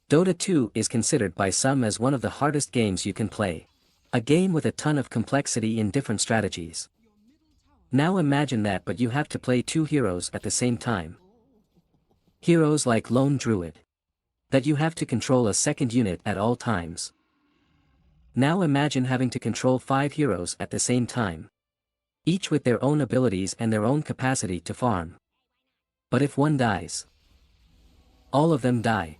Dota 2 is considered by some as one of the hardest games you can play. A game with a ton of complexity in different strategies. Now imagine that, but you have to play two heroes at the same time. Heroes like Lone Druid. That you have to control a second unit at all times. Now imagine having to control 5 heroes at the same time. Each with their own abilities and their own capacity to farm. But if one dies, all of them die.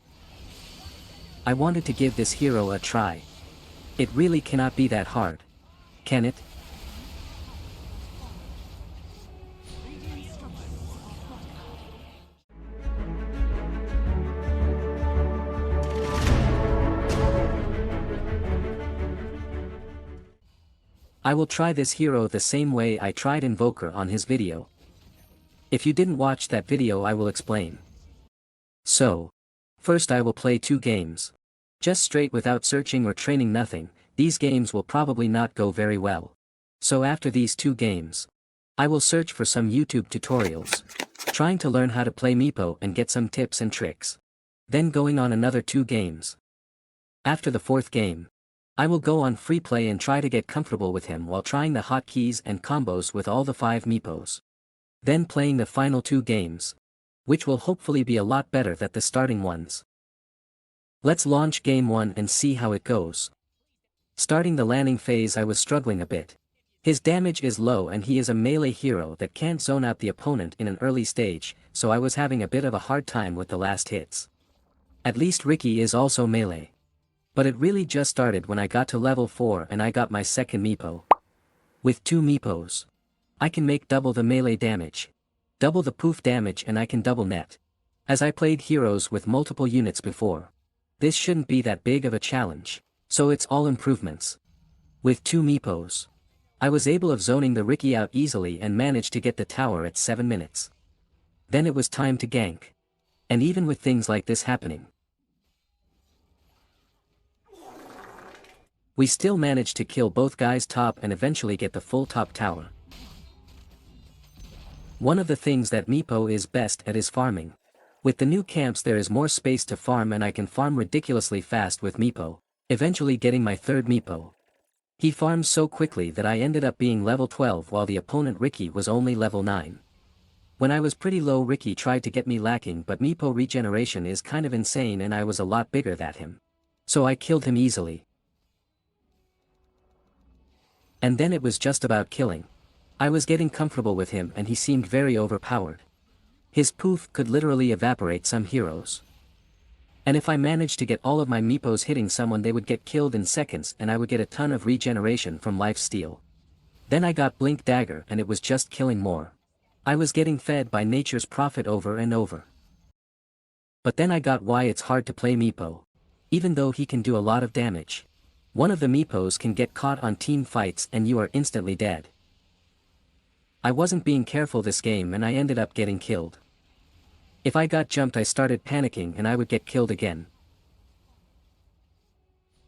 I wanted to give this hero a try. It really cannot be that hard, can it? I will try this hero the same way I tried Invoker on his video. If you didn't watch that video, I will explain. So, first I will play 2 games. Just straight without searching or training, nothing. These games will probably not go very well. So after these 2 games, I will search for some YouTube tutorials, trying to learn how to play Meepo and get some tips and tricks. Then going on another 2 games. After the 4th game, I will go on free play and try to get comfortable with him while trying the hotkeys and combos with all the 5 Meepos. Then playing the final 2 games, which will hopefully be a lot better than the starting ones. Let's launch game 1 and see how it goes. Starting the landing phase, I was struggling a bit. His damage is low and he is a melee hero that can't zone out the opponent in an early stage, so I was having a bit of a hard time with the last hits. At least Ricky is also melee. But it really just started when I got to level 4 and I got my second Meepo. With 2 Meepos, I can make double the melee damage, double the poof damage, and I can double net. As I played heroes with multiple units before, this shouldn't be that big of a challenge, so it's all improvements. With 2 Meepos, I was able of zoning the Ricky out easily and managed to get the tower at 7 minutes. Then it was time to gank. And even with things like this happening, we still managed to kill both guys top and eventually get the full top tower. One of the things that Meepo is best at is farming. With the new camps there is more space to farm and I can farm ridiculously fast with Meepo, eventually getting my 3rd Meepo. He farms so quickly that I ended up being level 12 while the opponent Ricky was only level 9. When I was pretty low, Ricky tried to get me lacking, but Meepo regeneration is kind of insane and I was a lot bigger than him. So I killed him easily. And then it was just about killing. I was getting comfortable with him and he seemed very overpowered. His poof could literally evaporate some heroes. And if I managed to get all of my Meepos hitting someone, they would get killed in seconds and I would get a ton of regeneration from life steal. Then I got Blink Dagger and it was just killing more. I was getting fed by nature's prophet over and over. But then I got why it's hard to play Meepo. Even though he can do a lot of damage, one of the Meepos can get caught on team fights and you are instantly dead. I wasn't being careful this game and I ended up getting killed. If I got jumped, I started panicking and I would get killed again.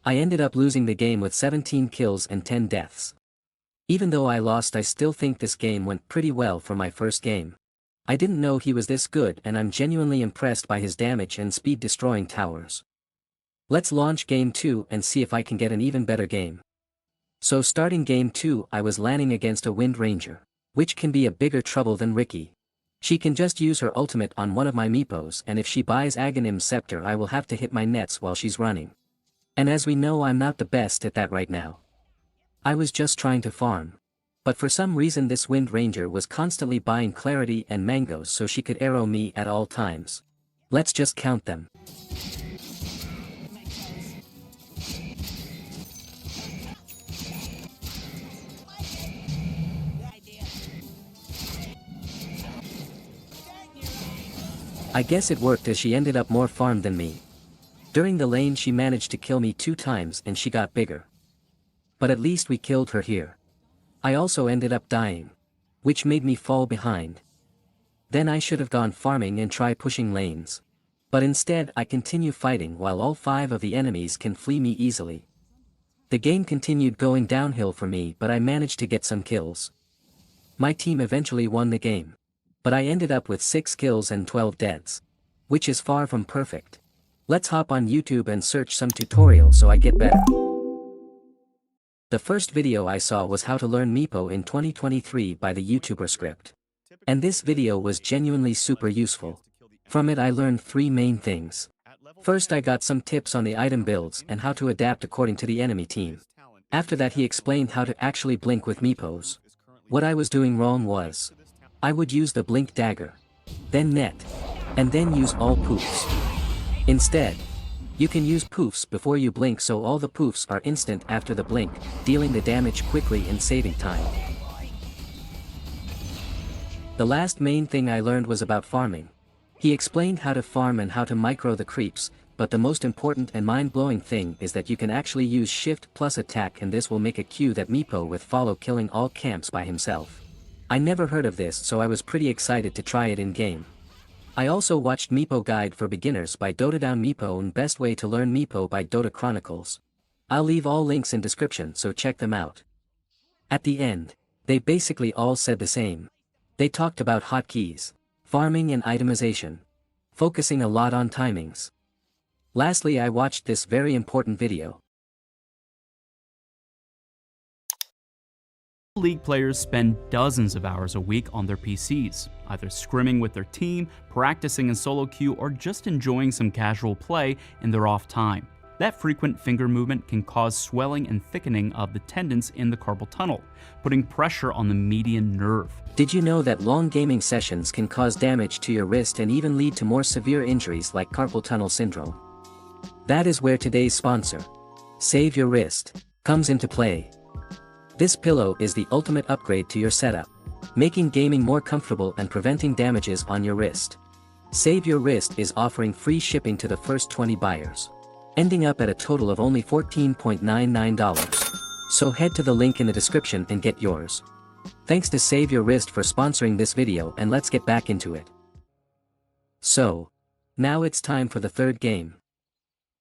I ended up losing the game with 17 kills and 10 deaths. Even though I lost, I still think this game went pretty well for my first game. I didn't know he was this good and I'm genuinely impressed by his damage and speed destroying towers. Let's launch game 2 and see if I can get an even better game. So starting game 2, I was landing against a Wind Ranger, which can be a bigger trouble than Ricky. She can just use her ultimate on one of my Meepos, and if she buys Aghanim's Scepter I will have to hit my nets while she's running. And as we know, I'm not the best at that right now. I was just trying to farm. But for some reason this Wind Ranger was constantly buying clarity and mangoes so she could arrow me at all times. Let's just count them. I guess it worked as she ended up more farmed than me. During the lane she managed to kill me 2 times and she got bigger. But at least we killed her here. I also ended up dying, which made me fall behind. Then I should have gone farming and try pushing lanes. But instead I continue fighting while all 5 of the enemies can flee me easily. The game continued going downhill for me, but I managed to get some kills. My team eventually won the game. But I ended up with 6 kills and 12 deaths, which is far from perfect. Let's hop on YouTube and search some tutorials so I get better. The first video I saw was how to learn Meepo in 2023 by the YouTuber Script. And this video was genuinely super useful. From it I learned 3 main things. First I got some tips on the item builds and how to adapt according to the enemy team. After that he explained how to actually blink with Meepos. What I was doing wrong was, I would use the blink dagger, then net, and then use all poofs. Instead, you can use poofs before you blink so all the poofs are instant after the blink, dealing the damage quickly and saving time. The last main thing I learned was about farming. He explained how to farm and how to micro the creeps, but the most important and mind-blowing thing is that you can actually use shift plus attack and this will make a Q that Meepo with follow killing all camps by himself. I never heard of this so I was pretty excited to try it in game. I also watched Meepo Guide for Beginners by Dota Down Meepo and Best Way to Learn Meepo by Dota Chronicles. I'll leave all links in description so check them out. At the end, they basically all said the same. They talked about hotkeys, farming and itemization, focusing a lot on timings. Lastly I watched this very important video. League players spend dozens of hours a week on their PCs, either scrimming with their team, practicing in solo queue, or just enjoying some casual play in their off time. That frequent finger movement can cause swelling and thickening of the tendons in the carpal tunnel, putting pressure on the median nerve. Did you know that long gaming sessions can cause damage to your wrist and even lead to more severe injuries like carpal tunnel syndrome? That is where today's sponsor, Save Your Wrist, comes into play. This pillow is the ultimate upgrade to your setup, making gaming more comfortable and preventing damages on your wrist. Save Your Wrist is offering free shipping to the first 20 buyers, ending up at a total of only $14.99. So head to the link in the description and get yours. Thanks to Save Your Wrist for sponsoring this video and let's get back into it. So, now it's time for the third game.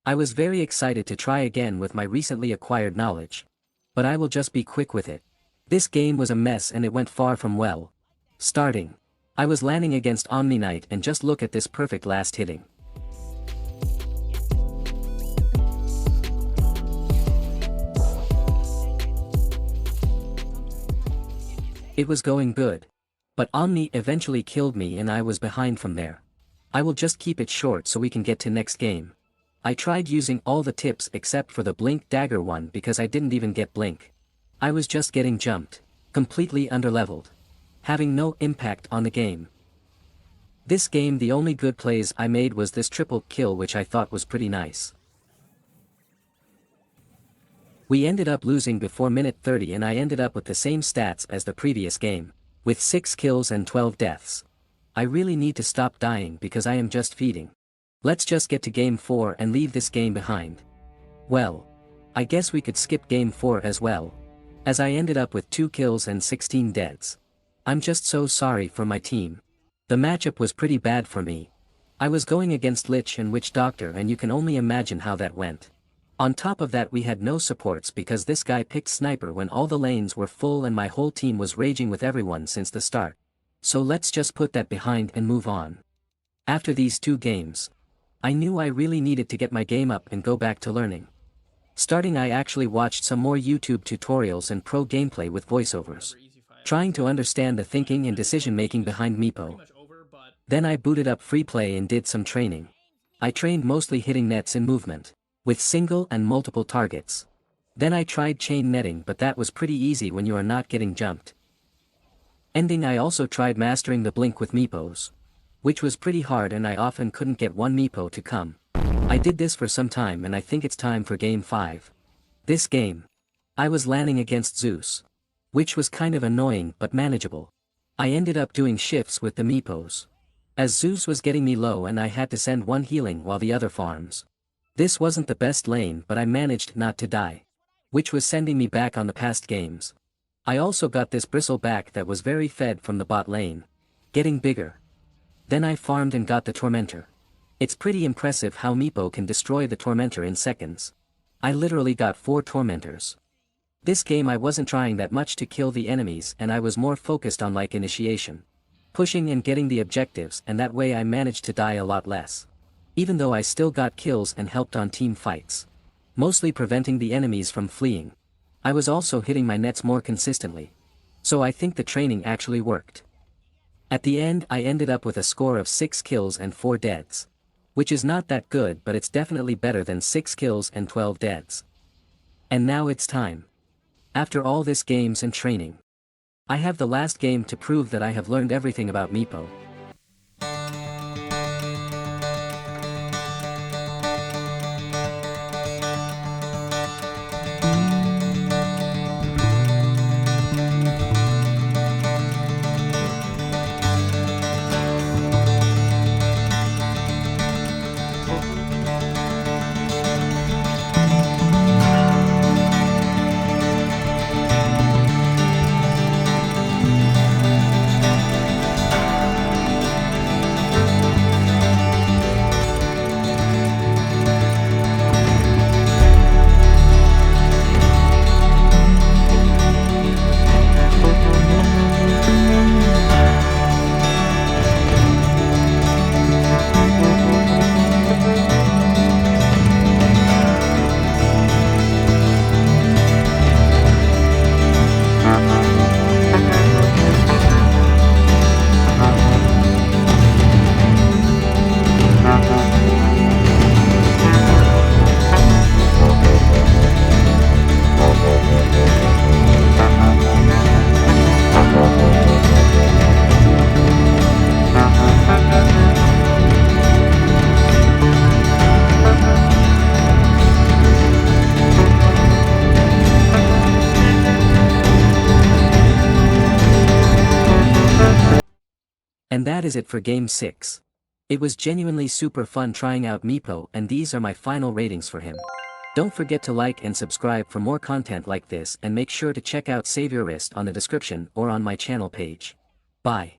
I was very excited to try again with my recently acquired knowledge. But I will just be quick with it. This game was a mess and it went far from well. Starting, I was landing against Omni Knight and just look at this perfect last hitting. It was going good. But Omni eventually killed me and I was behind from there. I will just keep it short so we can get to next game. I tried using all the tips except for the blink dagger one because I didn't even get blink. I was just getting jumped, completely underleveled, having no impact on the game. This game the only good plays I made was this triple kill which I thought was pretty nice. We ended up losing before minute 30 and I ended up with the same stats as the previous game, with 6 kills and 12 deaths. I really need to stop dying because I am just feeding. Let's just get to game 4 and leave this game behind. Well, I guess we could skip game 4 as well, as I ended up with 2 kills and 16 deaths. I'm just so sorry for my team. The matchup was pretty bad for me. I was going against Lich and Witch Doctor and you can only imagine how that went. On top of that we had no supports because this guy picked sniper when all the lanes were full and my whole team was raging with everyone since the start. So let's just put that behind and move on. After these 2 games, I knew I really needed to get my game up and go back to learning. Starting I actually watched some more YouTube tutorials and pro gameplay with voiceovers, trying to understand the thinking and decision making behind Meepo. Then I booted up free play and did some training. I trained mostly hitting nets in movement, with single and multiple targets. Then I tried chain netting but that was pretty easy when you are not getting jumped. Ending I also tried mastering the blink with Meepos, which was pretty hard and I often couldn't get one Meepo to come. I did this for some time and I think it's time for game 5. This game, I was landing against Zeus, which was kind of annoying but manageable. I ended up doing shifts with the Meepos, as Zeus was getting me low and I had to send one healing while the other farms. This wasn't the best lane but I managed not to die, which was sending me back on the past games. I also got this bristle back that was very fed from the bot lane, getting bigger. Then I farmed and got the Tormentor. It's pretty impressive how Meepo can destroy the Tormentor in seconds. I literally got 4 Tormentors. This game I wasn't trying that much to kill the enemies and I was more focused on like initiation, pushing and getting the objectives and that way I managed to die a lot less. even though I still got kills and helped on team fights. Mostly preventing the enemies from fleeing. I was also hitting my nets more consistently. So I think the training actually worked. At the end I ended up with a score of 6 kills and 4 deaths. Which is not that good, but it's definitely better than 6 kills and 12 deaths. And now it's time. After all this games and training, I have the last game to prove that I have learned everything about Meepo. And that is it for Game 6. It was genuinely super fun trying out Meepo, and these are my final ratings for him. Don't forget to like and subscribe for more content like this, and make sure to check out Save Your Wrist on the description or on my channel page. Bye.